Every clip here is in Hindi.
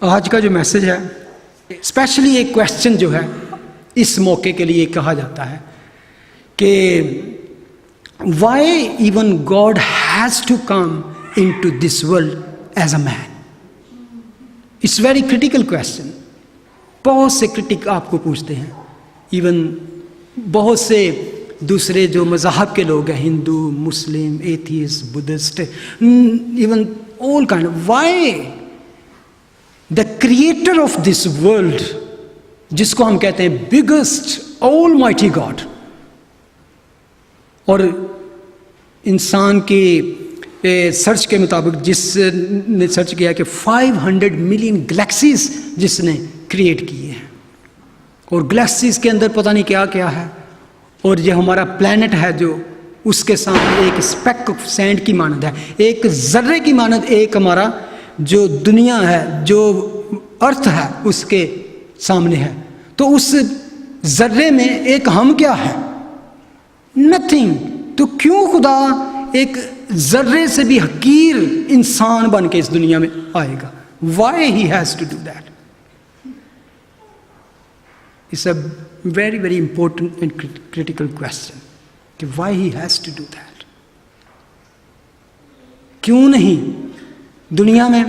आज का जो मैसेज है, स्पेशली एक क्वेश्चन जो है इस मौके के लिए कहा जाता है कि why even God has to come in to this world as a man. It's very critical question. बहुत से क्रिटिक आपको पूछते हैं, इवन बहुत से दूसरे जो मज़हब के लोग हैं, Hindu, Muslim, atheist, Buddhist, even all kind, why the creator of this world, जिसको हम कहते हैं बिगेस्ट ऑलमाइटी गॉड, और इंसान के सर्च के मुताबिक, जिसने सर्च किया कि 500 मिलियन गैलेक्सीज जिसने क्रिएट किए हैं, और गैलेक्सीज के अंदर पता नहीं क्या क्या है, और ये हमारा प्लैनेट है जो उसके सामने एक स्पेक ऑफ सैंड की मानद है, एक जर्रे की मानद, एक हमारा जो दुनिया है, जो अर्थ है, उसके सामने है। तो उस जर्रे में एक हम क्या है? नथिंग। तो क्यों खुदा एक जर्रे से भी हकीर इंसान बन के इस दुनिया में आएगा? Why he has to do that? It's a very very important and critical question कि why he has to do that। क्यों नहीं? दुनिया में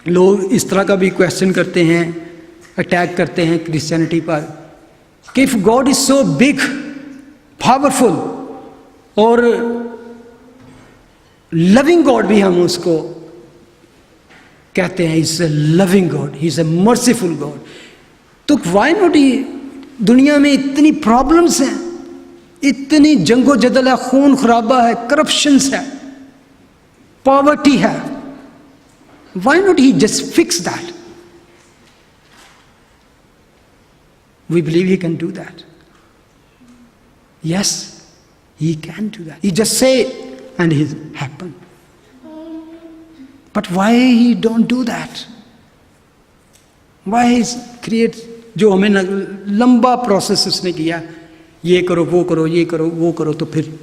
लोग इस तरह का भी क्वेश्चन करते हैं, अटैक करते हैं क्रिश्चियनिटी पर कि if God is so big, powerful और लविंग गॉड भी हम उसको कहते हैं, is a loving God, he is a merciful God, तो व्हाई नॉट ही? दुनिया में इतनी प्रॉब्लम्स हैं, इतनी जंगो जदल है, खून खराबा है, करप्शंस है, पॉवर्टी है, why not he just fix that? We believe he can do that. Yes, he can do that. He just say and he happen. But why he don't do that? Why create, जो हमें लंबा प्रोसेस उसने किया, ये करो वो करो, ये करो वो करो, तो फिर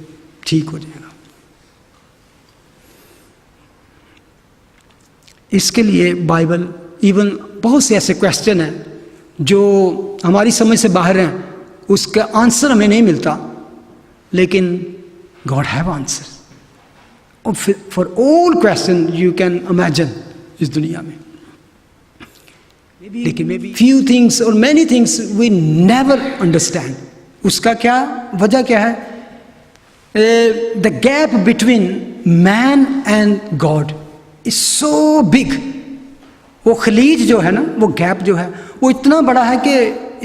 ठीक हो जाएगा। इसके लिए बाइबल, इवन बहुत से ऐसे क्वेश्चन हैं जो हमारी समझ से बाहर हैं, उसका आंसर हमें नहीं मिलता, लेकिन God have answer for all question you can imagine इस दुनिया में। लेकिन few things or many things we never understand। उसका क्या वजह क्या है? The gap between man and God is so big। वो खलीज जो है ना, वो गैप जो है, वो इतना बड़ा है कि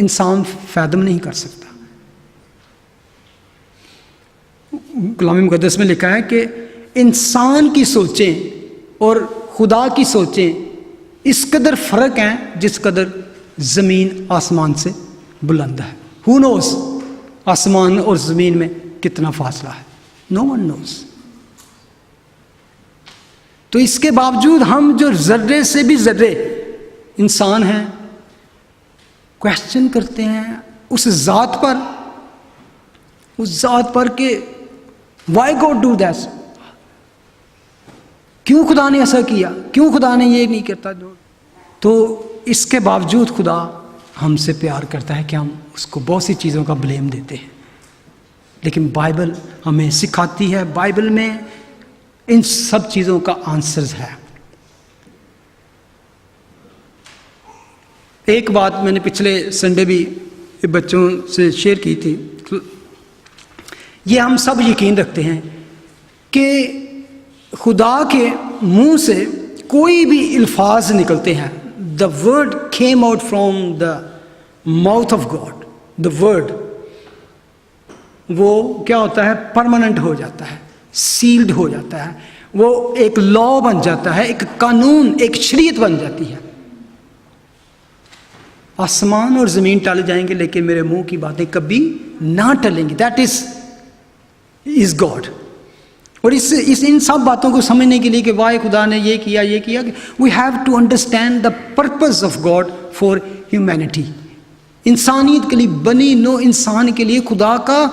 इंसान फैदम नहीं कर सकता। कलाम मुक़द्दस में लिखा है कि इंसान की सोचें और खुदा की सोचें इस कदर फर्क है जिस कदर जमीन आसमान से बुलंद है। हु नोज आसमान और जमीन में कितना फासला है? No one knows. तो इसके बावजूद हम जो जर्रे से भी जर्रे इंसान हैं, क्वेश्चन करते हैं उस जात पर के व्हाई गॉड डू दैट? क्यों खुदा ने ऐसा किया? क्यों खुदा ने ये नहीं करता? तो इसके बावजूद खुदा हमसे प्यार करता है कि हम उसको बहुत सी चीज़ों का ब्लेम देते हैं। लेकिन बाइबल हमें सिखाती है, बाइबल में इन सब चीज़ों का आंसर्स है। एक बात मैंने पिछले संडे भी बच्चों से शेयर की थी। ये हम सब यकीन रखते हैं कि खुदा के मुंह से कोई भी अल्फाज निकलते हैं, the word came out from the mouth of God, the word, वो क्या होता है? परमानेंट हो जाता है, सील्ड हो जाता है, वो एक लॉ बन जाता है, एक कानून, एक शरीयत बन जाती है। आसमान और ज़मीन टल जाएंगे लेकिन मेरे मुंह की बातें कभी ना टलेंगी। That is God. और इन सब बातों को समझने के लिए कि वाह खुदा ने ये किया, we have to understand the purpose of God for humanity. इंसानियत के लिए बनी नो इंसान के लिए खुदा का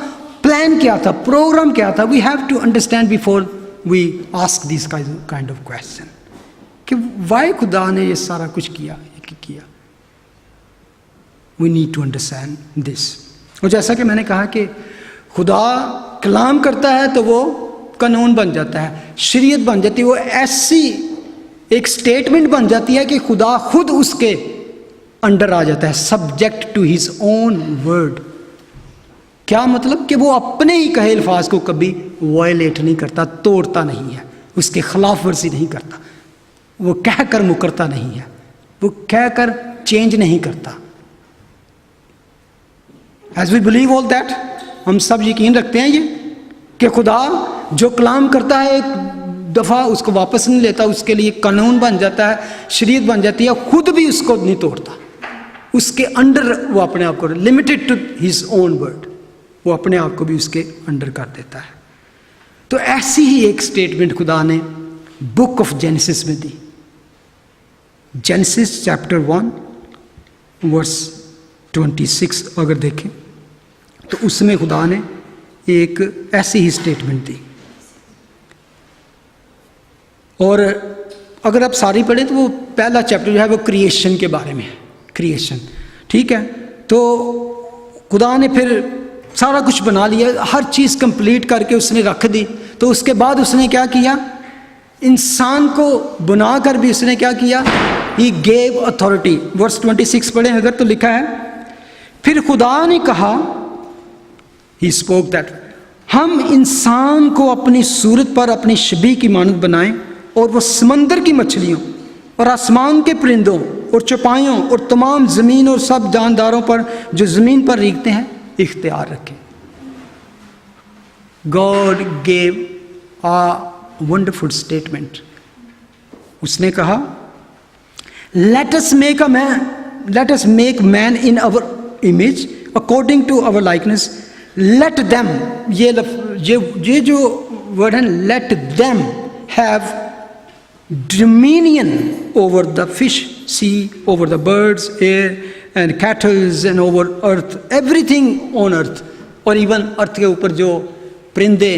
प्लान क्या था, प्रोग्राम क्या था? We have to understand before we ask this kind of question. कि वाई खुदा ने ये सारा कुछ किया। We need to understand this. और जैसा कि मैंने कहा कि खुदा कलाम करता है तो वो कानून बन जाता है, शरीयत बन जाती है, वो ऐसी एक स्टेटमेंट बन जाती है कि खुदा खुद उसके अंडर आ जाता है, subject to his own word. क्या मतलब कि वो अपने ही कहे अल्फाज को कभी वायलेट नहीं करता, तोड़ता नहीं है, उसके खिलाफ वर्जी नहीं करता, वो कह कर मुकरता नहीं है, वो कह कर चेंज नहीं करता। As we believe all that, हम सब यकीन रखते हैं ये कि खुदा जो कलाम करता है एक दफ़ा उसको वापस नहीं लेता, उसके लिए कानून बन जाता है, शरीयत बन जाती है, खुद भी उसको नहीं तोड़ता, उसके अंडर वो अपने आप को, limited to his own word, वो अपने आप को भी उसके अंडर कर देता है। तो ऐसी ही एक स्टेटमेंट खुदा ने बुक ऑफ जेनेसिस में दी। जेनेसिस चैप्टर 1 वर्स 26 अगर देखें तो उसमें खुदा ने एक ऐसी ही स्टेटमेंट दी। और अगर आप सारी पढ़ें तो वो पहला चैप्टर जो है वो क्रिएशन के बारे में है, क्रिएशन, ठीक है। तो खुदा ने फिर सारा कुछ बना लिया, हर चीज़ कंप्लीट करके उसने रख दी। तो उसके बाद उसने क्या किया, इंसान को बनाकर भी उसने क्या किया, ही गेव अथॉरिटी। वर्स 26 पढ़ें अगर तो लिखा है, फिर खुदा ने कहा, ही स्पोक दैट, हम इंसान को अपनी सूरत पर अपनी शबीह की मानद बनाएं और वो समंदर की मछलियों और आसमान के परिंदों और चौपाइयों और तमाम ज़मीन और सब जानदारों पर जो ज़मीन पर रेंगते हैं इख्तियार रखें। God gave a wonderful statement. उसने कहा, let us make man in our image according to our likeness, let them, ये जो वर्ड है, let them have dominion over the fish, sea, over the birds, air and cattle and over earth, everything on earth, और इवन अर्थ के ऊपर जो परिंदे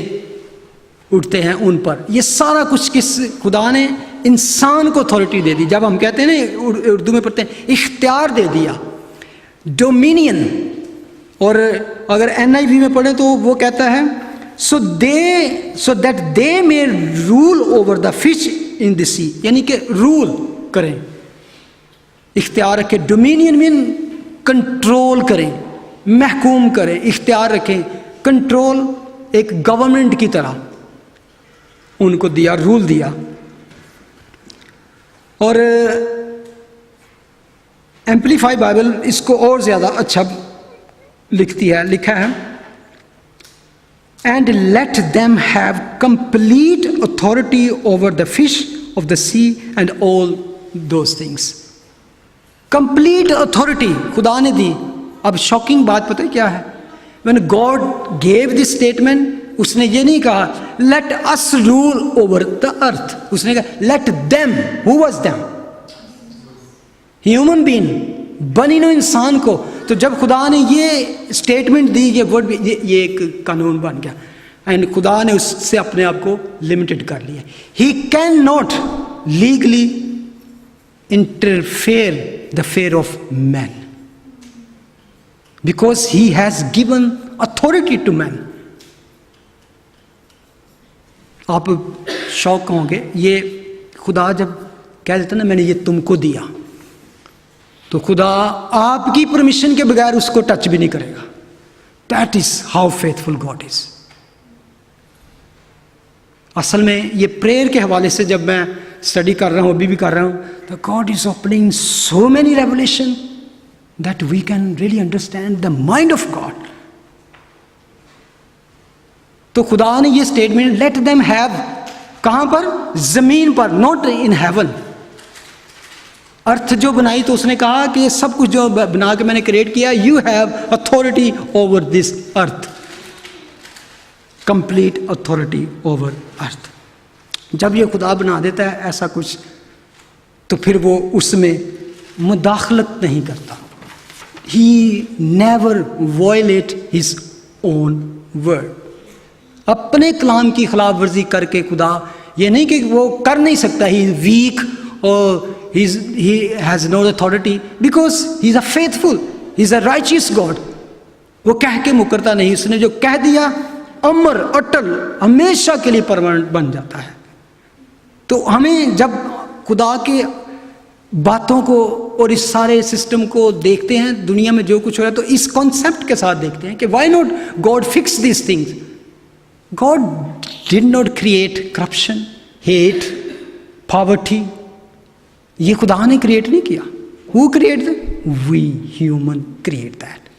उड़ते हैं उन पर, ये सारा कुछ किस खुदा ने इंसान को अथॉरिटी दे दी। जब हम कहते हैं ना, उर्दू में पढ़ते हैं, इख्तियार दे दिया, डोमिनियन। और अगर NIV में पढ़े तो वो कहता है, so that they may rule over the fish in the sea, यानी कि रूल करें, इख्तियार रखें। डोमिनियन मीन कंट्रोल करें, महकूम करें, इख्तियार रखें, कंट्रोल एक गवर्नमेंट की तरह उनको दिया, रूल दिया। और एम्पलीफाई बाइबल इसको और ज़्यादा अच्छा लिखती है, लिखा है, and let them have complete authority over the fish of the sea and all those things. Complete authority खुदा ने दी। अब शॉकिंग बात पता है क्या है, when God gave this statement, उसने ये नहीं कहा let us rule over the earth, उसने कहा let them, who was them, human being, बनी नो इंसान को। तो जब खुदा ने ये स्टेटमेंट दी, ये वर्ड, ये एक कानून बन गया, एंड खुदा ने उससे अपने आप को लिमिटेड कर लिया। He can not legally interfere the fair of man because he has given authority to man. आप शौक होंगे, ये खुदा जब कह देता ना मैंने ये तुमको दिया, तो खुदा आपकी परमिशन के बगैर उसको टच भी नहीं करेगा। That is how faithful God is. असल में ये प्रेयर के हवाले से जब मैं स्टडी कर रहा हूं, अभी भी कर रहा हूं, तो God is opening so many revelation that we can really understand the mind of God. तो खुदा ने ये स्टेटमेंट लेट देम हैव, कहां पर, जमीन पर, नॉट इन हेवन। अर्थ जो बनाई तो उसने कहा कि ये सब कुछ जो बना के मैंने क्रिएट किया, you have authority over this earth, complete authority over earth. जब ये खुदा बना देता है ऐसा कुछ, तो फिर वो उसमें मुदाखलत नहीं करता। He never violate his own word. अपने कलाम की खिलाफ वर्जी करके खुदा, ये नहीं कि वो कर नहीं सकता, ही week or he has no authority, because he is a faithful, he is a righteous God. वो कह के मुकरता नहीं, उसने जो कह दिया अमर अटल हमेशा के लिए परमानेंट बन जाता है। तो हमें जब खुदा के बातों को और इस सारे सिस्टम को देखते हैं, दुनिया में जो कुछ हो रहा है, तो इस कॉन्सेप्ट के साथ देखते हैं कि why not God fix this things. God did not create corruption, hate, poverty. ये खुदा ने क्रिएट नहीं किया। Who create that? We human create that.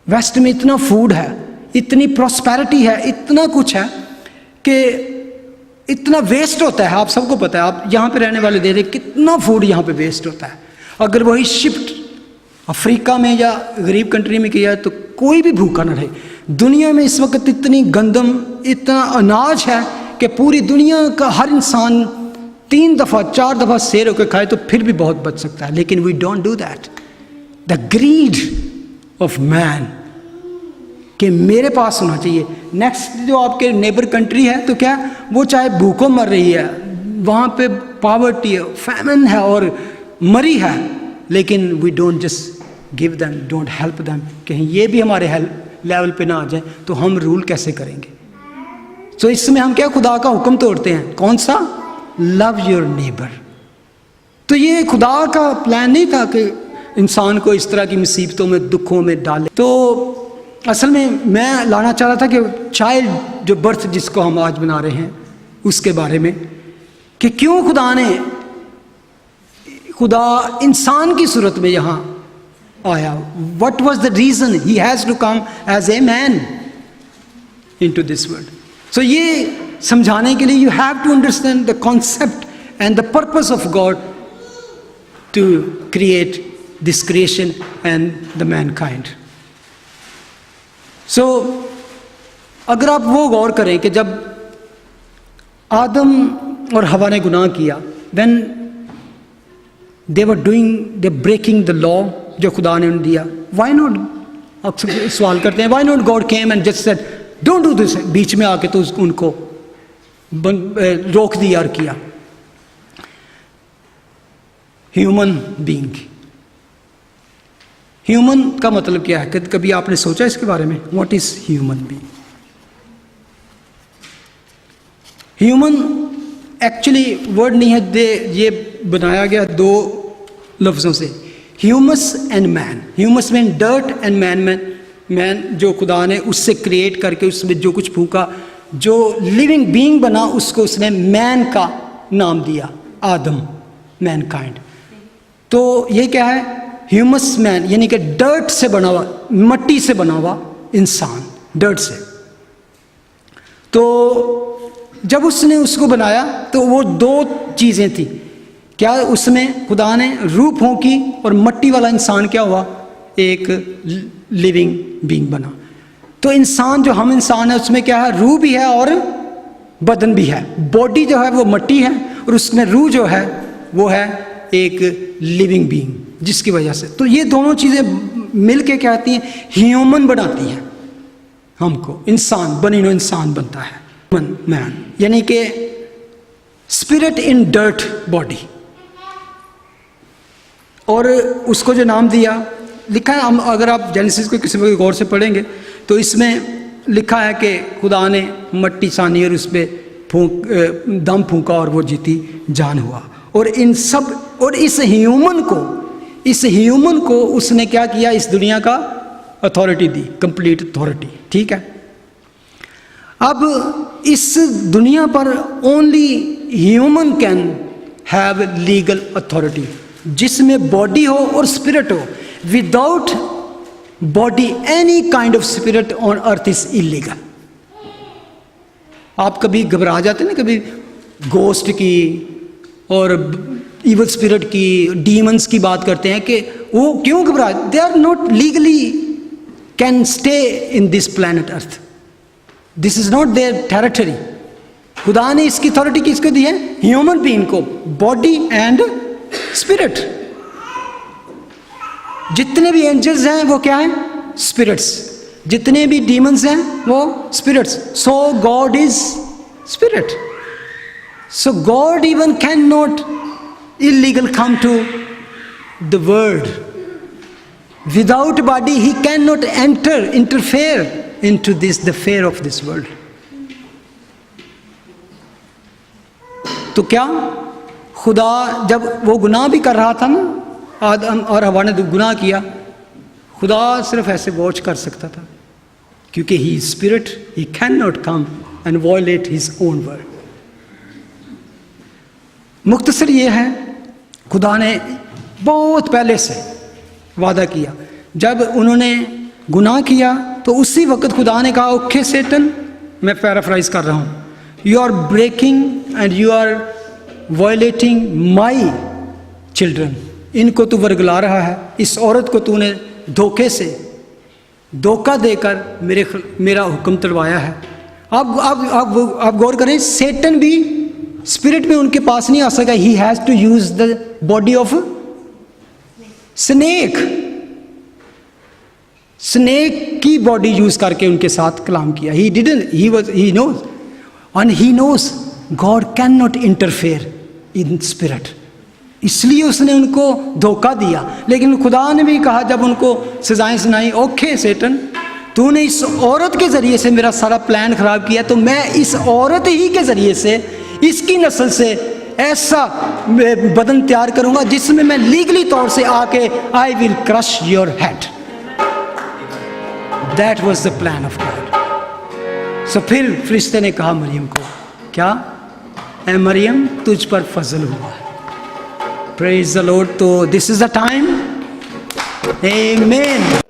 Waste में इतना फूड है, इतनी प्रॉस्पेरिटी है, इतना कुछ है कि इतना वेस्ट होता है। आप सबको पता है, आप यहाँ पे रहने वाले दे रहे कितना फूड यहाँ पे वेस्ट होता है। अगर वही शिफ्ट अफ्रीका में या गरीब कंट्री में किया है तो कोई भी भूखा ना रहे। दुनिया में इस वक्त इतनी गंदम, इतना अनाज है कि पूरी दुनिया का हर इंसान 3 दफ़ा 4 दफ़ा सेर होकर खाए तो फिर भी बहुत बच सकता है, लेकिन we don't do that. The greed of man कि मेरे पास होना चाहिए। नेक्स्ट जो आपके नेबर कंट्री है तो क्या, वो चाहे भूखों मर रही है, वहाँ पे पॉवर्टी है, फैमिन है और मरी है, लेकिन we don't just give them, don't help them. कहीं ये भी हमारे हेल्प लेवल पे ना आ जाए तो हम रूल कैसे करेंगे? तो इसमें हम क्या खुदा का हुक्म तोड़ते हैं? कौन सा? Love your neighbour. तो ये खुदा का प्लान नहीं था कि इंसान को इस तरह की मुसीबतों में, दुखों में डाले। तो असल में मैं लाना चाह रहा था कि चाइल्ड जो बर्थ जिसको हम आज बना रहे हैं उसके बारे में, कि क्यों खुदा इंसान की सूरत में यहाँ आया। What was the reason he has to come as a man into this world. So ये समझाने के लिए you have to understand the concept and the purpose of God to create this creation and the mankind. So अगर आप वो गौर करें कि जब आदम और हवा ने गुनाह किया, when they were doing, they breaking the law जो खुदा ने उन्हें दिया, व्हाई नॉट, अक्सर सवाल करते हैं, why not God came and just said don't do this, बीच में आके तो उनको रोक दिया और किया। ह्यूमन बीइंग, ह्यूमन का मतलब क्या है? कभी आपने सोचा इसके बारे में? What is human being? Human actually word नहीं है, ये बनाया गया 2 लफ्जों से, humus and man. Humus mean dirt and man जो खुदा ने उससे क्रिएट करके उसमें जो कुछ फूका, जो लिविंग बीइंग बना, उसको उसने मैन का नाम दिया, आदम, मैनकाइंड। तो ये क्या है? ह्यूमस मैन, यानी कि डर्ट से बना हुआ, मट्टी से बना हुआ इंसान, डर्ट से। तो जब उसने उसको बनाया तो वो 2 चीज़ें थी। क्या उसमें खुदा ने रूह फूंकी और मट्टी वाला इंसान क्या हुआ? एक लिविंग बीइंग बना। तो इंसान जो हम इंसान है उसमें क्या है? रूह भी है और बदन भी है। बॉडी जो है वो मट्टी है और उसमें रूह जो है वो है एक लिविंग बीइंग, जिसकी वजह से तो ये दोनों चीज़ें मिलके क्या आती हैं? ह्यूमन बनाती हैं हमको, इंसान बनीनो इंसान बनता है मैन, यानी कि स्पिरिट इन डर्ट बॉडी। और उसको जो नाम दिया, लिखा है, हम अगर आप जेनेसिस को किसी गौर से पढ़ेंगे तो इसमें लिखा है कि खुदा ने मट्टी सानी और उस पर दम फूंका और वो जीती जान हुआ। और इन सब और इस ह्यूमन को उसने क्या किया? इस दुनिया का अथॉरिटी दी, कंप्लीट अथॉरिटी। ठीक है, अब इस दुनिया पर only human can have legal authority, जिसमें बॉडी हो और स्पिरिट हो। Without body any kind of spirit on earth is illegal. आप कभी घबरा जाते हैं ना, कभी गोस्ट की और इवल स्पिरिट की, डीमंस की बात करते हैं कि वो क्यों घबरा? They are not legally can stay in this planet earth. This is not their territory. खुदा ने इसकी अथॉरिटी किसको दी है? ह्यूमन बीइंग को, बॉडी एंड स्पिरिट। जितने भी एंजल्स हैं वो क्या है? स्पिरिट्स। जितने भी डीमंस हैं वो spirits. So God is spirit. So God even cannot illegal come to the world. Without body, he cannot interfere into this, the affair of this world. तो क्या खुदा जब वो गुनाह भी कर रहा था ना, आदम और हवा ने गुनाह किया, खुदा सिर्फ ऐसे वॉच कर सकता था, क्योंकि he spirit, he can not come and violate his own word. मुख्तसर ये है, खुदा ने बहुत पहले से वादा किया. जब उन्होंने गुनाह किया तो उसी वक्त खुदा ने कहा, ओके सेटन, मैं पैराफ्राइज कर रहा हूँ, you are breaking and you are violating my children. इनको तू वर्गला रहा है, इस औरत को तूने धोखे से, धोखा देकर मेरा हुक्म तड़वाया है. आप गौर करें, सेटन भी स्पिरिट में उनके पास नहीं आ सका. He has to use the body of snake. Snake की बॉडी यूज करके उनके साथ कलाम किया. He knows and he knows God can not interfere in spirit, इसलिए उसने उनको धोखा दिया. लेकिन खुदा ने भी कहा जब उनको सजाएं सुनाई, ओके सेटन, तूने इस औरत के ज़रिए से मेरा सारा प्लान ख़राब किया, तो मैं इस औरत ही के ज़रिए से, इसकी नस्ल से ऐसा बदन तैयार करूँगा जिसमें मैं लीगली तौर से आके I will crush your head. That was the plan of God. सो फिर फरिश्ते ने कहा मरियम को, क्या ऐ मरियम, तुझ पर फजल हुआ. Praise the Lord. तो this is the time. Amen.